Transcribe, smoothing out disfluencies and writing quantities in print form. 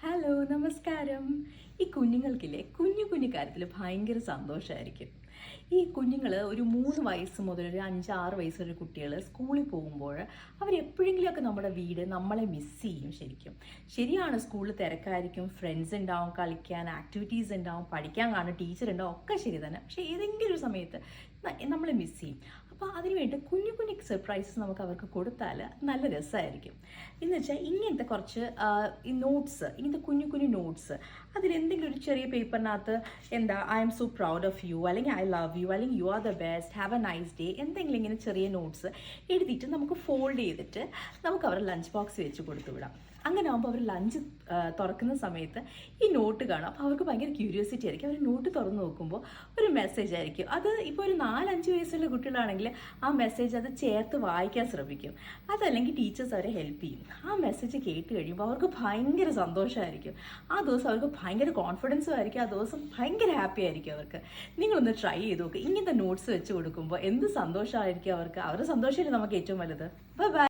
Hello നമസ്കാരം. ഈ കുഞ്ഞുങ്ങൾക്കില്ലേ കുഞ്ഞു കുഞ്ഞു കാര്യത്തിൽ ഭയങ്കര സന്തോഷമായിരിക്കും. ഈ കുഞ്ഞുങ്ങൾ ഒരു 3 വയസ്സ് മുതൽ ഒരു 5-6 വയസ്സ് വരെ കുട്ടികൾ സ്കൂളിൽ പോകുമ്പോൾ അവരെപ്പോഴെങ്കിലുമൊക്കെ നമ്മുടെ വീട് നമ്മളെ മിസ് ചെയ്യും. ശരിയാണ്, സ്കൂളിൽ തിരക്കായിരിക്കും, ഫ്രണ്ട്സ് ഉണ്ടാവും, കളിക്കാൻ ആക്ടിവിറ്റീസ് ഉണ്ടാവും, പഠിക്കാൻ കാണും, ടീച്ചർ ഉണ്ടാവും, ഒക്കെ ശരി തന്നെ. പക്ഷേ ഏതെങ്കിലും ഒരു സമയത്ത് നമ്മളെ മിസ് ചെയ്യും. അപ്പോൾ അതിനുവേണ്ടി കുഞ്ഞു കുഞ്ഞു സർപ്രൈസസ് നമുക്ക് അവർക്ക് കൊടുത്താൽ നല്ല രസമായിരിക്കും. എന്ന് വെച്ചാൽ ഇങ്ങനത്തെ കുറച്ച് ഈ നോട്ട്സ്, ഇങ്ങനത്തെ കുഞ്ഞു കുഞ്ഞു നോട്ട്സ്, അതിലെന്തെങ്കിലും ഒരു ചെറിയ പേപ്പറിനകത്ത് I am so proud of you, അല്ലെങ്കിൽ ഐ ലവ് യു, അല്ലെങ്കിൽ you are the best, have a nice day, എന്തെങ്കിലും ഇങ്ങനെ ചെറിയ നോട്ട്സ് എഴുതിയിട്ട് നമുക്ക് ഫോൾഡ് ചെയ്തിട്ട് നമുക്ക് അവരുടെ ലഞ്ച് ബോക്സ് വെച്ച് കൊടുത്തു വിടാം. അങ്ങനെ ആകുമ്പോൾ അവർ ലഞ്ച് തുറക്കുന്ന സമയത്ത് ഈ നോട്ട് കാണും. അപ്പോൾ അവർക്ക് ഭയങ്കര ക്യൂരിയോസിറ്റി ആയിരിക്കും. അവർ നോട്ട് തുറന്ന് നോക്കുമ്പോൾ ഒരു മെസ്സേജ് ആയിരിക്കും. അത് ഇപ്പോൾ ഒരു 4-5 വയസ്സുള്ള കുട്ടികളാണെങ്കിൽ ആ മെസ്സേജ് അത് ചേർത്ത് വായിക്കാൻ ശ്രമിക്കും. അതല്ലെങ്കിൽ ടീച്ചേഴ്സ് അവരെ ഹെൽപ്പ് ചെയ്യും. ആ മെസ്സേജ് കേട്ട് കഴിയുമ്പോൾ അവർക്ക് ഭയങ്കര സന്തോഷമായിരിക്കും. ആ ദിവസം അവർക്ക് ഭയങ്കര കോൺഫിഡൻസും ആയിരിക്കും. ആ ദിവസം ഭയങ്കര ഹാപ്പി ആയിരിക്കും അവർക്ക്. നിങ്ങളൊന്ന് ട്രൈ ചെയ്ത് നോക്കുക. ഇങ്ങനത്തെ നോട്ട്സ് വെച്ച് കൊടുക്കുമ്പോൾ എന്ത് സന്തോഷമായിരിക്കും അവർക്ക്. അവരുടെ സന്തോഷമല്ലേ നമുക്ക് ഏറ്റവും വലുത്. Bye bye.